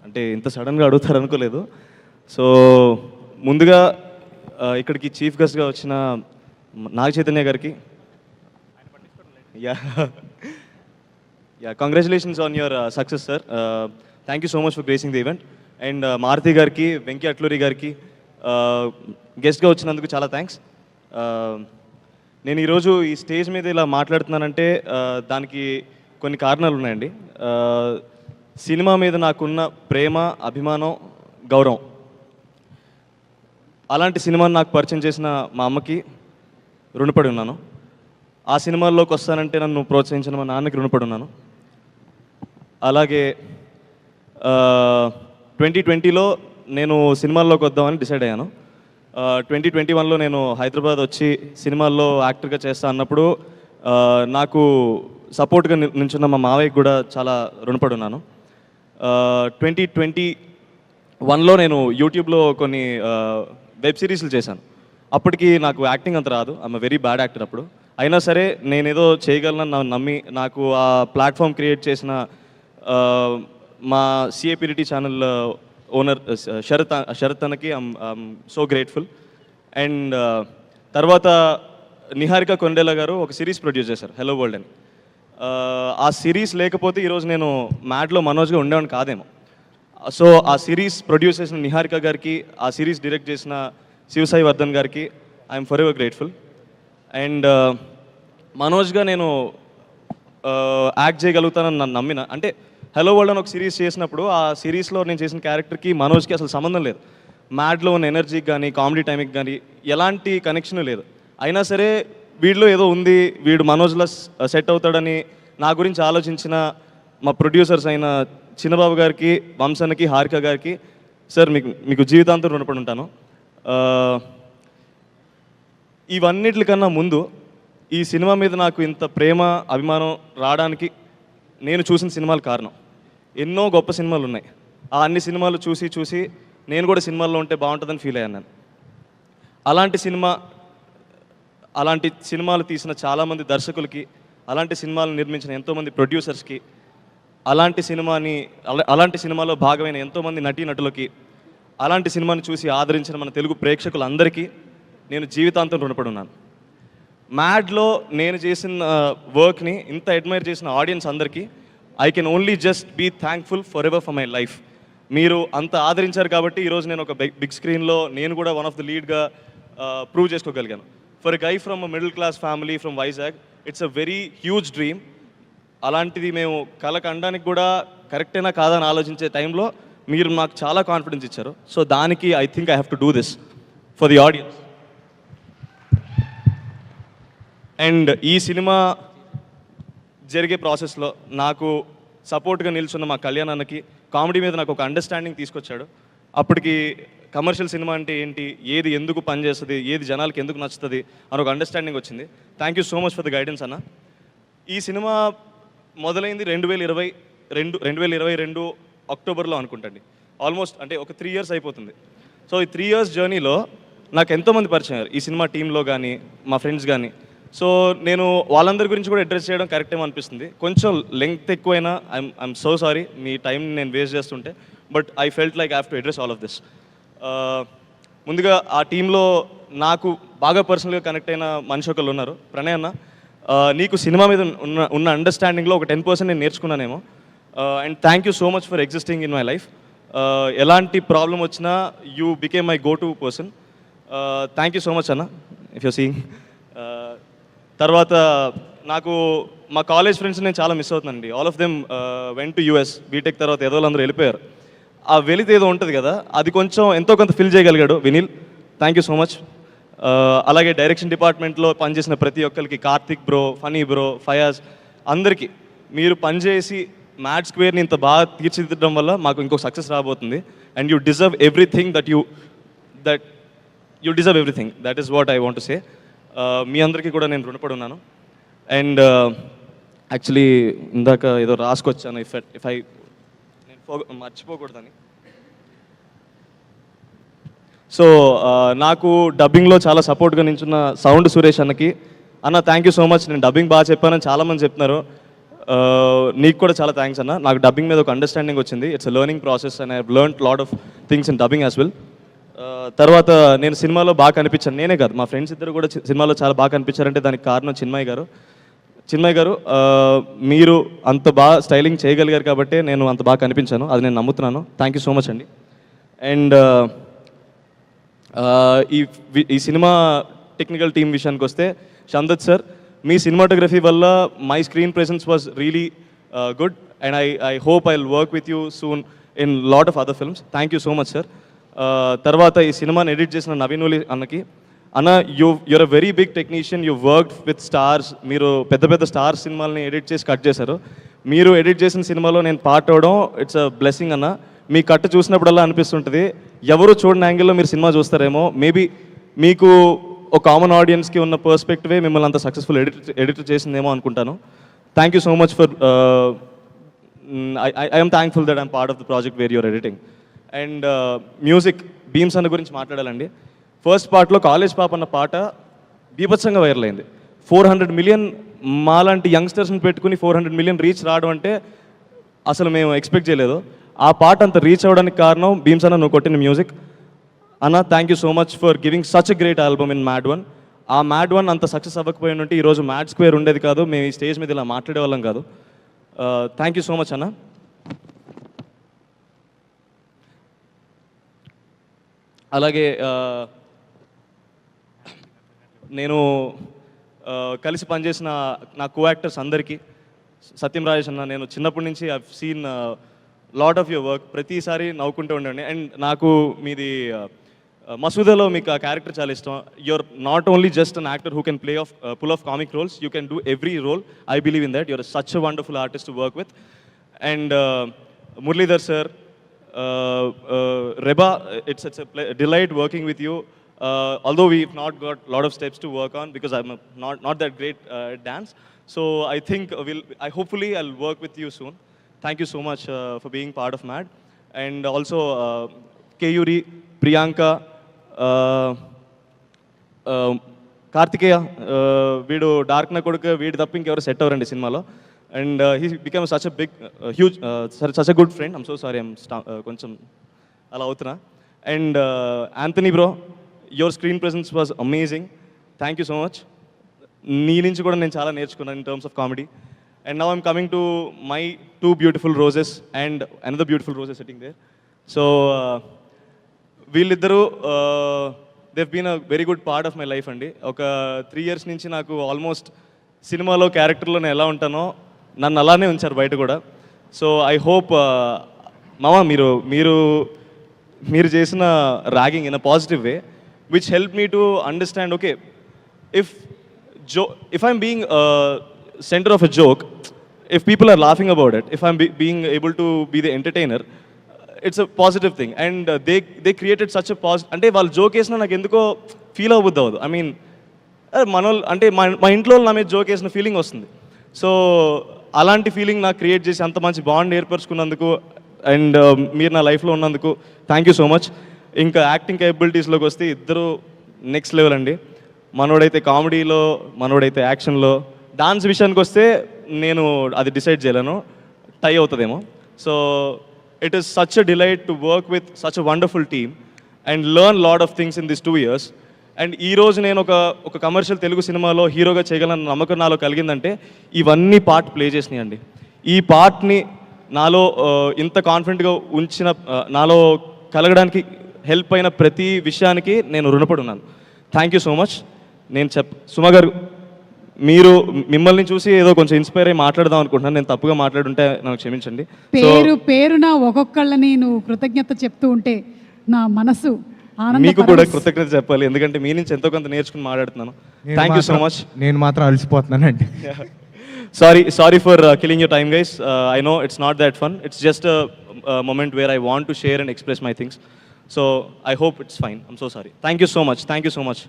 అంటే ఇంత సడన్గా అడుగుతారు అనుకోలేదు. సో ముందుగా ఇక్కడికి చీఫ్ గెస్ట్గా వచ్చిన నాగ చైతన్య గారికి congratulations on your success sir. Thank you so much for gracing the event. And Maruthi గారికి, వెంకీ అట్లూరి గారికి గెస్ట్గా వచ్చినందుకు చాలా థ్యాంక్స్. నేను ఈరోజు ఈ స్టేజ్ మీద ఇలా మాట్లాడుతున్నానంటే దానికి కొన్ని కారణాలు ఉన్నాయండి. సినిమా మీద నాకున్న ప్రేమ, అభిమానం, గౌరవం, అలాంటి సినిమాని నాకు పరిచయం చేసిన మా అమ్మకి రుణపడి ఉన్నాను. ఆ సినిమాల్లోకి వస్తానంటే నన్ను ప్రోత్సహించిన మా నాన్నకి రుణపడి ఉన్నాను. అలాగే 2020లో నేను సినిమాల్లోకి వద్దామని డిసైడ్ అయ్యాను. 2021లో నేను హైదరాబాద్ వచ్చి సినిమాల్లో యాక్టర్గా చేస్తా అన్నప్పుడు నాకు సపోర్ట్గా నిల్చున్న మా మావయ్యకి కూడా చాలా రుణపడి ఉన్నాను. 2021లో నేను యూట్యూబ్లో కొన్ని వెబ్ సిరీస్లు చేశాను. అప్పటికి నాకు యాక్టింగ్ అంత రాదు, ఐఎమ్ వెరీ బ్యాడ్ యాక్టర్ అప్పుడు. అయినా సరే నేనేదో చేయగలనని నమ్మి నాకు ఆ ప్లాట్ఫామ్ క్రియేట్ చేసిన మా సిఏపిరిటీ ఛానల్ ఓనర్ శరత్ అన్నకి ఐఎమ్ సో గ్రేట్ఫుల్. అండ్ తర్వాత నిహారిక కొండేలా గారు ఒక సిరీస్ ప్రొడ్యూస్ చేశారు, హలో వరల్డ్ అని. ఆ సిరీస్ లేకపోతే ఈరోజు నేను మ్యాడ్లో మనోజ్గా ఉండేవాడిని కాదేమో. సో ఆ సిరీస్ ప్రొడ్యూస్ చేసిన నిహారిక గారికి, ఆ సిరీస్ డైరెక్ట్ చేసిన శివసాయి వర్ధన్ గారికి I'm for ever grateful. And మనోజ్గా నేను యాక్ట్ చేయగలుగుతానని నన్ను నమ్మిన, అంటే హలో వరల్డ్ అని ఒక సిరీస్ చేసినప్పుడు ఆ సిరీస్లో నేను చేసిన క్యారెక్టర్కి మనోజ్కి అసలు సంబంధం లేదు. మ్యాడ్లో ఉన్న ఎనర్జీకి కానీ కామెడీ టైంకి కానీ ఎలాంటి కనెక్షన్ లేదు. అయినా సరే వీడిలో ఏదో ఉంది, వీడు మనోజ్లో సెట్ అవుతాడని నా గురించి ఆలోచించిన మా ప్రొడ్యూసర్స్ అయిన చిన్నబాబు గారికి, వంశన్నకి, హారిక గారికి సార్ మీకు జీవితాంతం రుణపడి ఉంటాను. ఇవన్నిటికన్నా ముందు ఈ సినిమా మీద నాకు ఇంత ప్రేమ, అభిమానం రావడానికి నేను చూసిన సినిమాలు కారణం. ఎన్నో గొప్ప సినిమాలు ఉన్నాయి, ఆ అన్ని సినిమాలు చూసి నేను కూడా సినిమాల్లో ఉంటే బాగుంటుందని ఫీల్ అయ్యాను నేను. అలాంటి సినిమాలు తీసిన చాలామంది దర్శకులకి, అలాంటి సినిమాలు నిర్మించిన ఎంతోమంది ప్రొడ్యూసర్స్కి, అలాంటి సినిమాలో భాగమైన ఎంతోమంది నటీనటులకి, అలాంటి సినిమాని చూసి ఆదరించిన మన తెలుగు ప్రేక్షకులందరికీ నేను జీవితాంతం రుణపడి ఉన్నాను. మ్యాడ్లో నేను చేసిన వర్క్ని ఇంత అడ్మైర్ చేసిన ఆడియన్స్ అందరికీ I can only just be thankful for ever for my life. మీరు అంత ఆదరించారు కాబట్టి ఈరోజు నేను ఒక బిగ్ స్క్రీన్లో నేను కూడా వన్ ఆఫ్ ద లీడ్గా ప్రూవ్ చేసుకోగలిగాను. For a guy from a middle class family from Vizag, it's a very huge dream. అలాంటిది మేము కళకు అనడానికి కూడా కరెక్టేనా కాదని ఆలోచించే టైంలో మీరు నాకు చాలా కాన్ఫిడెన్స్ ఇచ్చారు. సో దానికి I think I have to do this for the audience. And ఈ సినిమా జరిగే ప్రాసెస్లో నాకు సపోర్ట్గా నిల్చున్న మా కళ్యాణ్ అన్నకి కామెడీ మీద నాకు ఒక అండర్స్టాండింగ్ తీసుకొచ్చాడు. అప్పటికి కమర్షియల్ సినిమా అంటే ఏంటి, ఏది ఎందుకు పనిచేస్తుంది, ఏది జనాలకి ఎందుకు నచ్చుతుంది అని ఒక అండర్స్టాండింగ్ వచ్చింది. Thank you so much for the guidance అన్న. ఈ సినిమా మొదలైంది 2022 అక్టోబర్లో అనుకుంటండి. ఆల్మోస్ట్ అంటే ఒక 3 years అయిపోతుంది. సో ఈ 3 years జర్నీలో నాకు ఎంతోమంది పరిచయం అయ్యారు ఈ సినిమా టీంలో కానీ, మా ఫ్రెండ్స్ కానీ. సో నేను వాళ్ళందరి గురించి కూడా అడ్రస్ చేయడం కరెక్ట్ ఏమో అనిపిస్తుంది. కొంచెం లెంగ్త్ ఎక్కువైనా I'm so sorry me time నేను వేస్ట్ చేస్తుంటే, but I felt like I have to address all of this. ముందుగా ఆ టీంలో నాకు బాగా పర్సనల్గా కనెక్ట్ అయిన మనిషి ఒకళ్ళు ఉన్నారు, ప్రణయ్ అన్న. నీకు సినిమా మీద ఉన్న అండర్స్టాండింగ్లో ఒక 10% నేను నేర్చుకున్నానేమో. And thank you so much for existing in my life. ఎలాంటి ప్రాబ్లం వచ్చినా you became my go to person. Thank you so much అన్న, ఇఫ్ యూ సీయింగ్. తర్వాత నాకు మా కాలేజ్ ఫ్రెండ్స్ నేను చాలా మిస్ అవుతున్నానండి. All of them went to US. BTech తర్వాత ఏదో అందరూ వెళ్ళిపోయారు. ఆ వెళితే ఏదో ఉంటుంది కదా, అది కొంచెం ఎంతో కొంత ఫిల్ చేయగలిగాడు Vineel. Thank you so much. అలాగే డైరెక్షన్ డిపార్ట్మెంట్లో పనిచేసిన ప్రతి ఒక్కరికి, కార్తిక్ బ్రో, ఫనీ బ్రో, ఫయాజ్, అందరికీ మీరు పనిచేసి మ్యాడ్ స్క్వేర్ని ఇంత బాగా తీర్చిదిద్దడం వల్ల మాకు ఇంకొక సక్సెస్ రాబోతుంది. And you deserve everything you deserve everything. That is what I want to say. మీ అందరికీ కూడా నేను రుణపడి ఉన్నాను. అండ్ యాక్చువల్లీ ఇందాక ఏదో రాసుకొచ్చాను, ఇఫ్ ఐ నేను మర్చిపోకూడదని. సో నాకు డబ్బింగ్లో చాలా సపోర్ట్గా నించున్న సౌండ్ సురేష్ అన్నకి, అన్న థ్యాంక్ యూ సో మచ్. నేను డబ్బింగ్ బాగా చెప్పానని చాలామంది చెప్తున్నారు. నీకు కూడా చాలా థ్యాంక్స్ అన్న. నాకు డబ్బింగ్ మీద ఒక అండర్స్టాండింగ్ వచ్చింది. It's a learning process and I have learned lot of things in dubbing as well. తర్వాత నేను సినిమాలో బాగా కనిపించాను. నేనే కాదు, మా ఫ్రెండ్స్ ఇద్దరు కూడా సినిమాలో చాలా బాగా కనిపించారంటే దానికి కారణం చిన్మయ్ గారు. మీరు అంత బాగా స్టైలింగ్ చేయగలిగారు కాబట్టి నేను అంత బాగా కనిపించాను. అది నేను నమ్ముతున్నాను. థ్యాంక్ యూ సో మచ్ అండి. అండ్ ఈ సినిమా టెక్నికల్ టీమ్ విషయానికి వస్తే, షందత్ సార్, మీ సినిమాటోగ్రఫీ వల్ల my screen presence was really good and I hope I will work with you soon in lot of other films. Thank you so much sir. తర్వాత ఈ సినిమాని edit చేసిన నవీనులి అన్నకి, అన్న you're a very big technician, you work with stars. మీరు పెద్ద పెద్ద stars సినిమాలని ఎడిట్ చేసి కట్ చేశారు. మీరు ఎడిట్ చేసిన సినిమాలో నేను పార్ట్ అవడం ఇట్స్ అ బ్లెస్సింగ్ అన్న. మీ కట్ చూసినప్పుడల్లా అనిపిస్తుంటుంది ఎవరు చూడని యాంగిల్లో మీరు సినిమా చూస్తారేమో. మేబీ మీకు ఒక కామన్ ఆడియన్స్కి ఉన్న పర్స్పెక్టివే మిమ్మల్ని అంత సక్సెస్ఫుల్ ఎడిట్ చేసిందేమో అనుకుంటాను. Thank you so much for I'm thankful that I'm part of the project where you're editing. And music, Bheems అన్న గురించి మాట్లాడాలండి. ఫస్ట్ పార్ట్లో కాలేజ్ పాప అన్న పాట బీభత్సంగా వైరల్ అయింది. 400 మిలియన్ మాలాంటి యంగ్స్టర్స్ని పెట్టుకుని 400 మిలియన్ రీచ్ రావడం అంటే అసలు మేము ఎక్స్పెక్ట్ చేయలేదు. ఆ పాట అంత రీచ్ అవ్వడానికి కారణం భీమ్స్ అన్న నువ్వు కొట్టిన మ్యూజిక్. అన్న thank you so much for giving such a great album in mad one. ఆ మ్యాడ్ వన్ అంత సక్సెస్ అవ్వకపోయి ఉంటే ఈరోజు మ్యాడ్ స్క్వేర్ ఉండేది కాదు, మేము ఈ స్టేజ్ మీద ఇలా మాట్లాడే వాళ్ళం కాదు. థ్యాంక్ యూ సో మచ్ అన్న. అలాగే నేను కలిసి పనిచేసిన నా కో యాక్టర్స్ అందరికీ, సత్యం రాజేష్ అన్న, నేను చిన్నప్పటి నుంచి I seen lot of your work. ప్రతిసారి నవ్వుకుంటూ ఉండండి. అండ్ నాకు మీది మసూదాలో మీకు ఆ క్యారెక్టర్ చాలా ఇష్టం. You're not only just an actor who can pull off comic roles, you can do every role. I believe in that. You're such a wonderful artist to work with. And Muralidhar sir, Reba, it's a delight working with you. Although we've not got a lot of steps to work on because I'm not that great at dance. So I think hopefully I'll work with you soon. Thank you so much for being part of MAD. And also Keyuri, Priyanka, Kartikeya, వీడు dark నా కొడుకు, వీడు తప్ప ఇంకెవరు set అవ్వరండి సినిమాలో. And he became such a big, huge, such a good friend. I'm so sorry, I'm కొంచెం అలా అవుతున్నా. And Anthony bro, your screen presence was amazing. Thank you so much. నీ నుంచి కూడా నేను చాలా నేర్చుకున్నాను in terms of comedy. And now I'm coming to my two beautiful roses and another beautiful rose is sitting there. So వీళ్ళిద్దరూ they've been a very good part of my life అండి. ఒక 3 years నుంచి నాకు almost సినిమాలో క్యారెక్టర్లో నేను ఎలా ఉంటానో నన్ను అలానే ఉంచారు బయట కూడా. సో ఐ హోప్ మామ మీరు చేసిన ragging in a positive way which help me to understand, okay, if I'm being center of a joke, if people are laughing about it, if I'm being able to be the entertainer, it's a positive thing. And they created such a positive, అంటే వాళ్ళు joke వేసినా నాకు ఎందుకో feel అవ్వద్దు అవ్వదు. I mean మనోళ్ళు అంటే మా ఇంట్లో నా మీద జోక్ వేసిన ఫీలింగ్ వస్తుంది. సో అలాంటి ఫీలింగ్ నాకు క్రియేట్ చేసి అంత మంచి బాండ్ ఏర్పరచుకున్నందుకు అండ్ మీరు నా లైఫ్లో ఉన్నందుకు థ్యాంక్ యూ సో మచ్. ఇంకా యాక్టింగ్ కేపబిలిటీస్లోకి వస్తే ఇద్దరు నెక్స్ట్ లెవెల్ అండి. మనోడైతే కామెడీలో, మనోడైతే యాక్షన్లో. డాన్స్ విషయానికి వస్తే నేను అది డిసైడ్ చేయలేను, టై అవుతుందేమో. So it is such a delight to work with such a wonderful team and learn lot of things in this 2 years. And ఈరోజు నేను ఒక కమర్షియల్ తెలుగు సినిమాలో హీరోగా చేయగలన నమ్మకం నాలో కలిగిందంటే ఇవన్నీ పార్ట్ ప్లే చేసినాయండి. ఈ పార్ట్ని నాలో ఇంత కాన్ఫిడెంట్గా ఉంచిన, నాలో కలగడానికి హెల్ప్ అయిన ప్రతి విషయానికి నేను రుణపడి ఉన్నాను. Thank you so much. Suma గారు, మిమ్మల్ని చూసి ఏదో కొంచెం ఇన్స్పైర్ అయ్యి మాట్లాడదాం అనుకుంటున్నాను. నేను తప్పుగా మాట్లాడుంటే నాకు క్షమించండి. పేరున ఒక్కొక్కళ్ళని నువ్వు కృతజ్ఞత చెప్తూ ఉంటే నా మనసు మీకు కూడా కృతజ్ఞత చెప్పాలి, ఎందుకంటే మీ నుంచి ఎంతో కొంత నేర్చుకుని మాట్లాడుతున్నాను. Thank you so much. నేను మాత్రం అలసిపోతున్నానండి. Sorry for killing your time guys. I know it's not that fun. It's just a moment where I want to share and express my things. So I hope it's fine. I'm so sorry. Thank you so much.